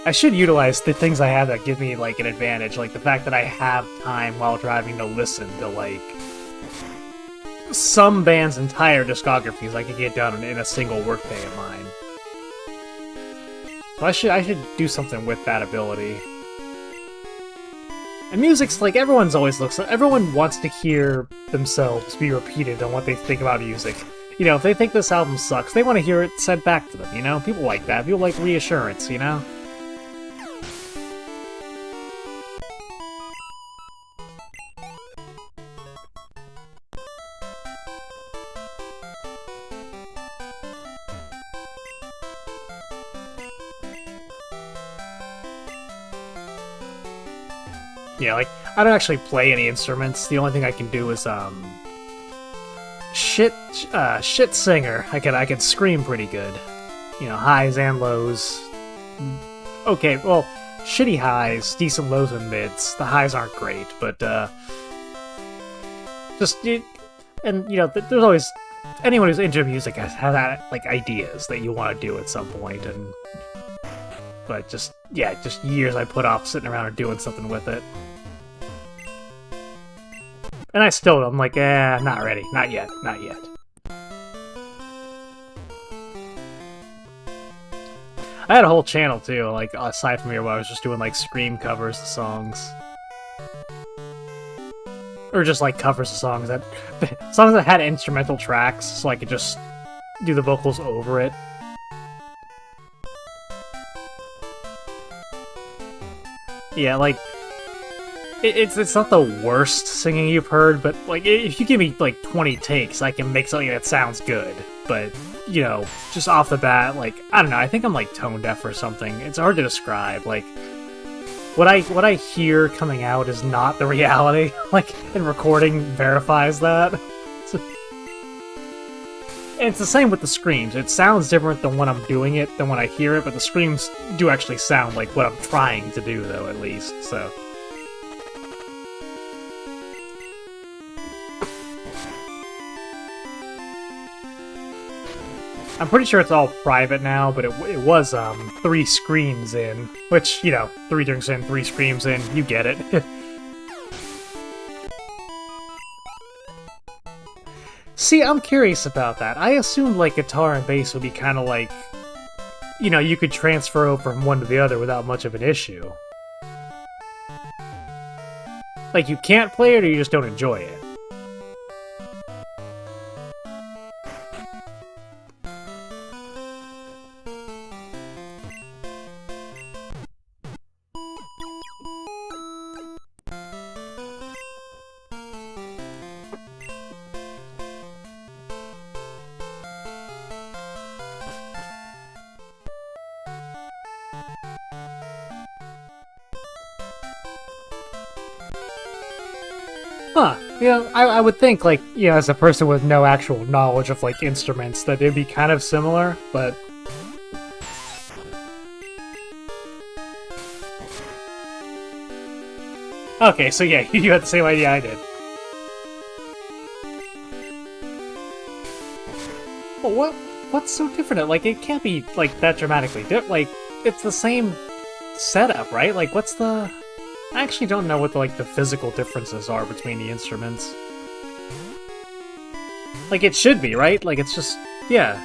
I should utilize the things I have that give me, like, an advantage. Like, the fact that I have time while driving to listen to, like, some bands' entire discographies I could get done in a single workday of mine. So I should do something with that ability. And music's like, everyone wants to hear themselves be repeated on what they think about music. You know, if they think this album sucks, they want to hear it said back to them, you know? People like that. People like reassurance, you know? Yeah, like, I don't actually play any instruments. The only thing I can do is, shit singer. I can scream pretty good. You know, highs and lows. Okay, well, shitty highs, decent lows and mids. The highs aren't great, but, and, you know, there's always, anyone who's into music has like, ideas that you want to do at some point, and, but just years I put off sitting around and doing something with it. And I'm like, not ready. Not yet. Not yet. I had a whole channel, too, like, aside from here, where I was just doing, like, Scream covers of songs. Or just, like, covers of songs that had instrumental tracks, so I could just do the vocals over it. Yeah, like, it's not the worst singing you've heard, but, like, if you give me, like, 20 takes, I can make something that sounds good. But, you know, just off the bat, like, I don't know, I think I'm, like, tone deaf or something. It's hard to describe, like, what I hear coming out is not the reality. Like, and recording verifies that. And it's the same with the screams. It sounds different than when I'm doing it than when I hear it, but the screams do actually sound like what I'm trying to do, though, at least, so... I'm pretty sure it's all private now, but it was, 3 screams in. Which, you know, 3 drinks in, 3 screams in, you get it. See, I'm curious about that. I assumed, like, guitar and bass would be kind of like... You know, you could transfer over from one to the other without much of an issue. Like, you can't play it or you just don't enjoy it. Huh. I would think, like, as a person with no actual knowledge of, like, instruments, that it'd be kind of similar, but... Okay, so yeah, you had the same idea I did. Well, what's so different? Like, it can't be, like, that dramatically different. Like, it's the same setup, right? Like, what's the... I actually don't know what the physical differences are between the instruments. Like, it should be, right? Like, it's just... yeah.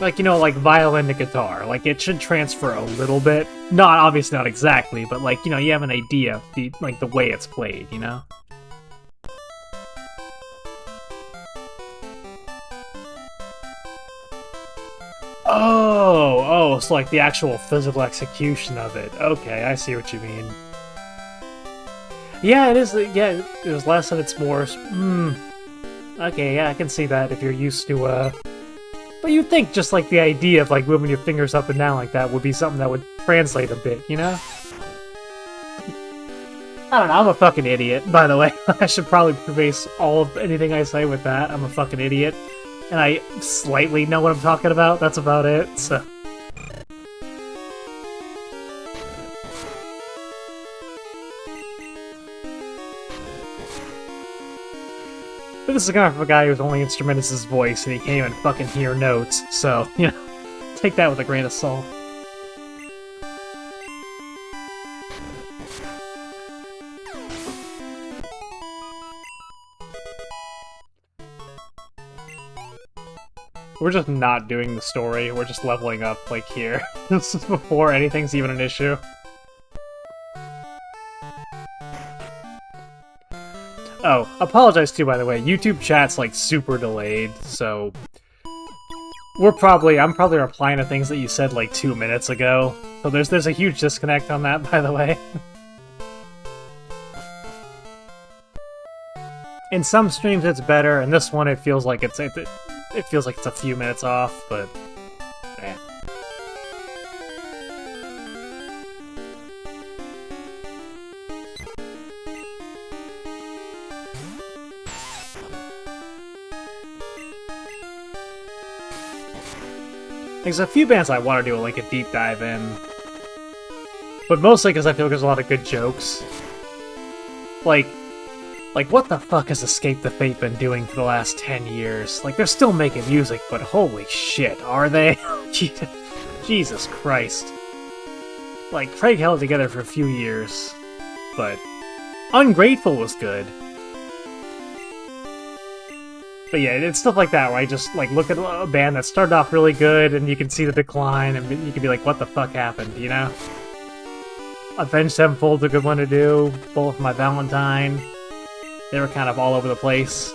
Like, like violin to guitar. Like, it should transfer a little bit. Not, obviously not exactly, but, like, you have an idea of the way it's played, Oh, so like the actual physical execution of it. Okay, I see what you mean. Yeah, it is. Yeah, there's less and it's more. Okay, yeah, I can see that if you're used to. But you'd think just like the idea of like moving your fingers up and down like that would be something that would translate a bit, I don't know. I'm a fucking idiot, by the way. I should probably preface all of anything I say with that. I'm a fucking idiot. And I slightly know what I'm talking about. That's about it, so... But this is coming from a guy whose only instrument is his voice, and he can't even fucking hear notes, so, take that with a grain of salt. We're just not doing the story, we're just leveling up, like, here. This is before anything's even an issue. Oh, apologize too, by the way. YouTube chat's, like, super delayed, so... I'm probably replying to things that you said, like, 2 minutes ago. So there's a huge disconnect on that, by the way. In some streams it's better, and this one it feels like it's a few minutes off, but eh. There's a few bands I want to do like a deep dive in, but mostly because I feel like there's a lot of good jokes. Like, what the fuck has Escape the Fate been doing for the last 10 years? Like, they're still making music, but holy shit, are they? Jesus Christ. Like, Craig held it together for a few years, but Ungrateful was good. But yeah, it's stuff like that where I just, like, look at a band that started off really good, and you can see the decline, and you can be like, what the fuck happened, Avenged Sevenfold's a good one to do, Bullet for My Valentine. They were kind of all over the place.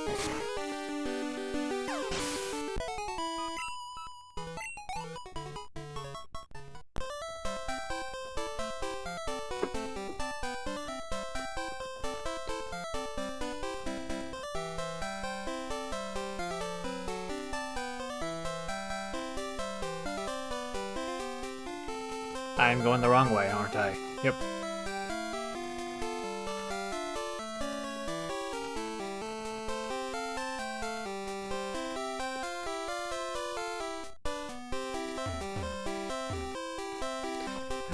I'm going the wrong way, aren't I? Yep.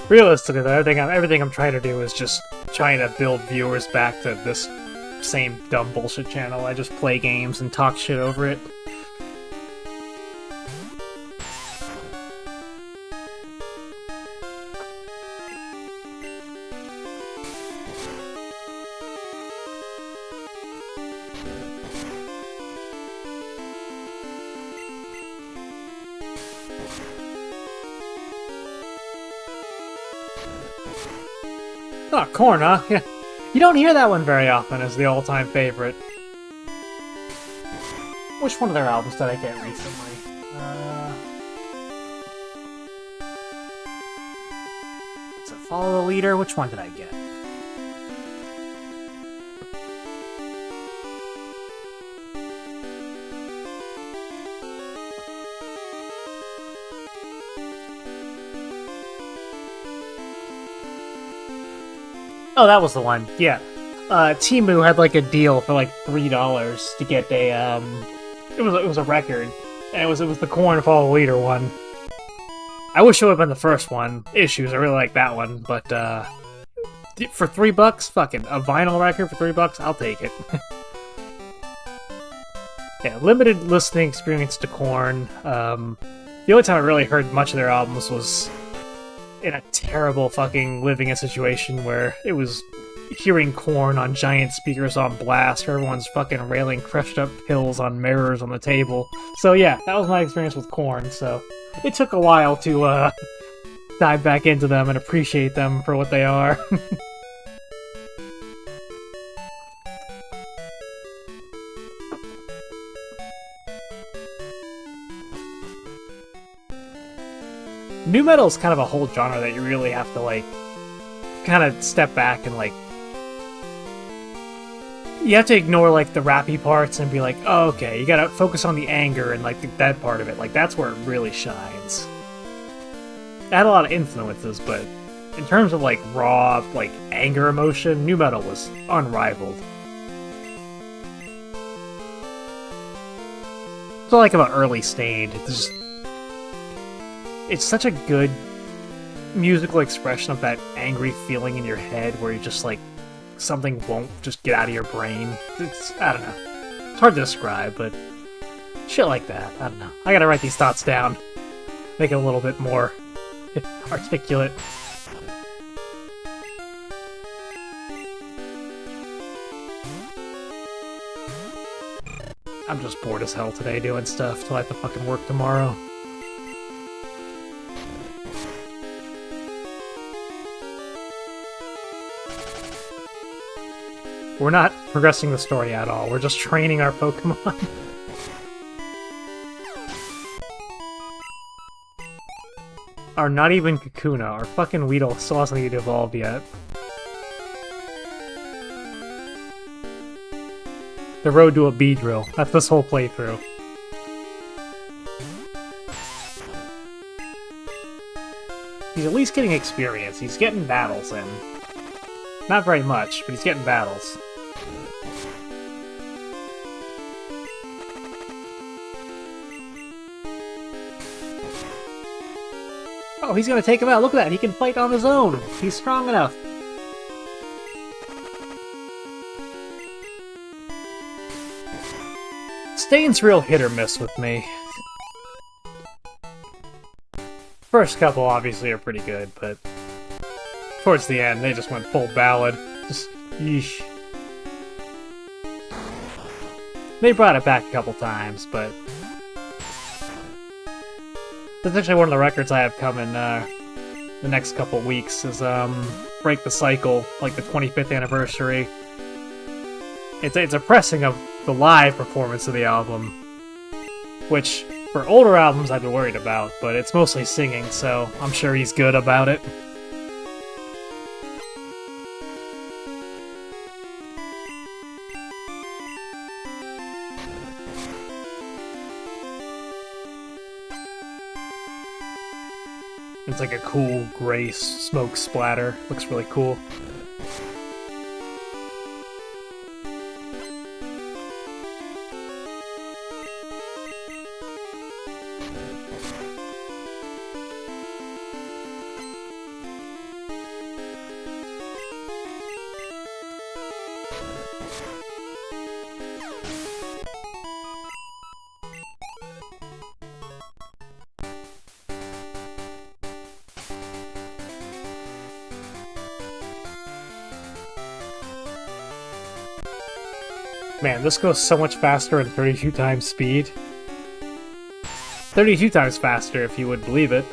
Realistically, though, everything I'm trying to do is just trying to build viewers back to this same dumb bullshit channel. I just play games and talk shit over it. Oh, Korn, huh? Yeah. You don't hear that one very often as the all-time favorite. Which one of their albums did I get recently? Is it Follow the Leader? Which one did I get? Oh, that was the one. Yeah. Temu had like a deal for like $3 to get a it was a record, and it was the Corn Follow Leader one. I wish it would have been the first one. Issues, I really like that one, but for $3, fucking a vinyl record for $3, I'll take it. Yeah, limited listening experience to Korn. The only time I really heard much of their albums was in a terrible fucking living situation where it was hearing Korn on giant speakers on blast, where everyone's fucking railing crushed up pills on mirrors on the table. So yeah, that was my experience with Korn, so it took a while to dive back into them and appreciate them for what they are. Nu metal is kind of a whole genre that you really have to, like, kind of step back and, like, you have to ignore, like, the rappy parts and be like, oh, okay, you gotta focus on the anger and, like, that part of it. Like, that's where it really shines. It had a lot of influences, but in terms of, like, raw, like, anger emotion, nu metal was unrivaled. That's what I like about early Staind. It's such a good musical expression of that angry feeling in your head where you're just like, something won't just get out of your brain. I don't know. It's hard to describe, but shit like that. I don't know. I gotta write these thoughts down. Make it a little bit more articulate. I'm just bored as hell today doing stuff till I have to fucking work tomorrow. We're not progressing the story at all, we're just training our Pokemon. Our not even Kakuna, our fucking Weedle still hasn't even evolved yet. The road to a Beedrill, that's this whole playthrough. He's at least getting experience, he's getting battles in. Not very much, but he's getting battles. Oh, he's gonna take him out. Look at that. He can fight on his own. He's strong enough. Stain's real hit or miss with me. First couple obviously are pretty good, but towards the end they just went full ballad. Just yeesh. They brought it back a couple times, but that's actually one of the records I have coming the next couple weeks is Break the Cycle, like the 25th anniversary. It's a pressing of the live performance of the album, which for older albums I'd be worried about, but it's mostly singing, so I'm sure he's good about it. It's like a cool gray smoke splatter. Looks really cool. Man, this goes so much faster at 32 times speed. 32 times faster, if you would believe it.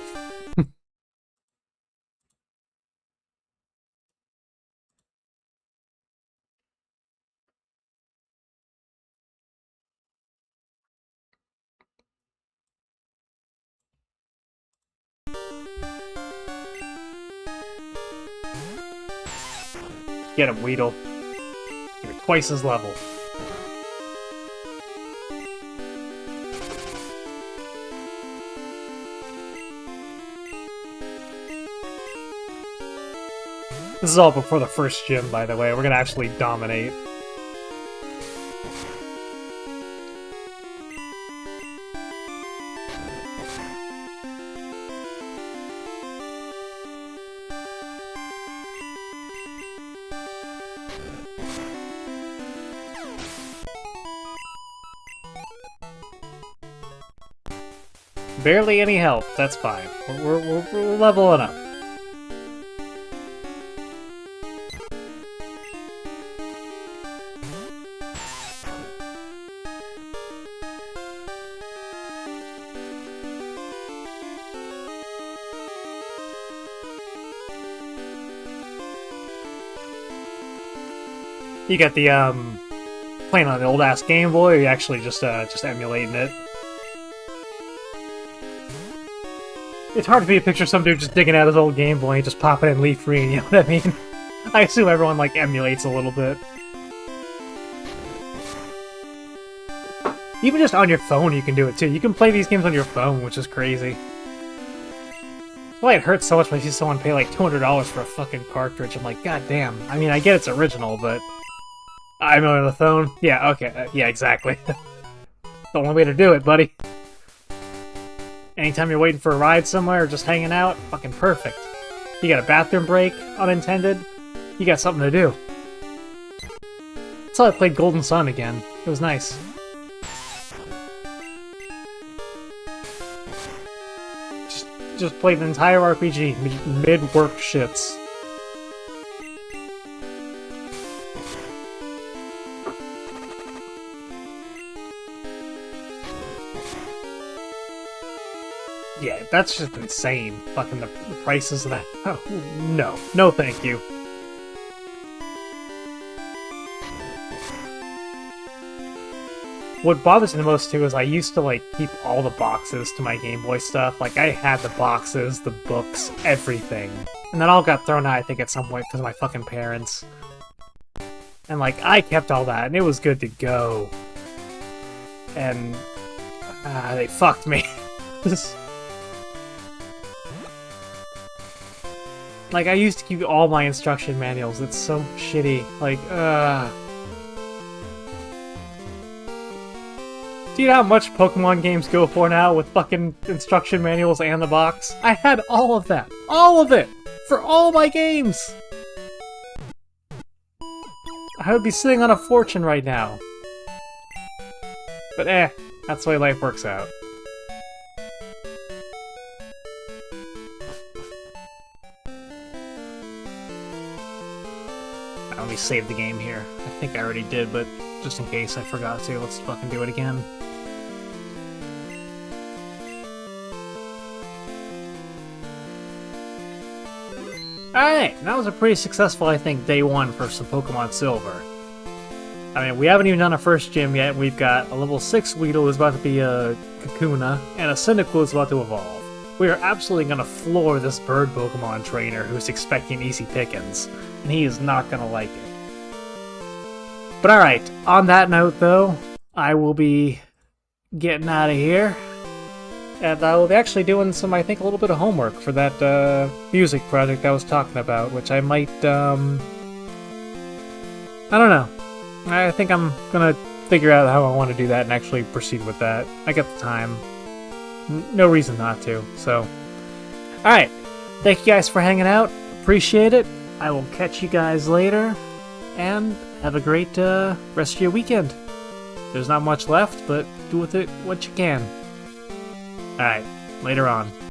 Get him, Weedle. You're twice his level. This is all before the first gym, by the way. We're gonna actually dominate. Barely any help. That's fine. We're leveling up. You got the playing on the old ass Game Boy, or you actually just emulating it? It's hard for me to picture some dude just digging out his old Game Boy and just popping in Leaf Green, you know what I mean? I assume everyone, like, emulates a little bit. Even just on your phone you can do it too. You can play these games on your phone, which is crazy. Why it hurts so much when I see someone pay like $200 for a fucking cartridge. I'm like, god damn. I mean, I get it's original, but... I'm on the phone? Yeah, okay. Yeah, exactly. The only way to do it, buddy. Anytime you're waiting for a ride somewhere or just hanging out, fucking perfect. You got a bathroom break, unintended, you got something to do. That's how I played Golden Sun again. It was nice. Just played the entire RPG, mid-work shits. Yeah, that's just insane. Fucking the prices of that. Oh, no. No thank you. What bothers me the most, too, is I used to, like, keep all the boxes to my Game Boy stuff. Like, I had the boxes, the books, everything. And that all got thrown out, I think, at some point because of my fucking parents. And, like, I kept all that, and it was good to go. And... they fucked me. Like, I used to keep all my instruction manuals. It's so shitty. Like, Do you know how much Pokemon games go for now with fucking instruction manuals and the box? I had all of that. All of it! For all my games! I would be sitting on a fortune right now. But that's the way life works out. Let me save the game here. I think I already did, but just in case I forgot to, let's fucking do it again. Alright, that was a pretty successful, I think, day one for some Pokemon Silver. I mean, we haven't even done a first gym yet. We've got a level 6 Weedle who's about to be a Kakuna, and a Cyndaquil who's about to evolve. We are absolutely going to floor this bird Pokemon trainer who's expecting easy pickings, and he is not going to like it. But alright, on that note though, I will be getting out of here. And I will be actually doing some, I think, a little bit of homework for that music project I was talking about, which I might, I don't know. I think I'm gonna figure out how I want to do that and actually proceed with that. I got the time. No reason not to, so. Alright, thank you guys for hanging out. Appreciate it. I will catch you guys later, and have a great rest of your weekend. There's not much left, but do with it what you can. Alright, later on.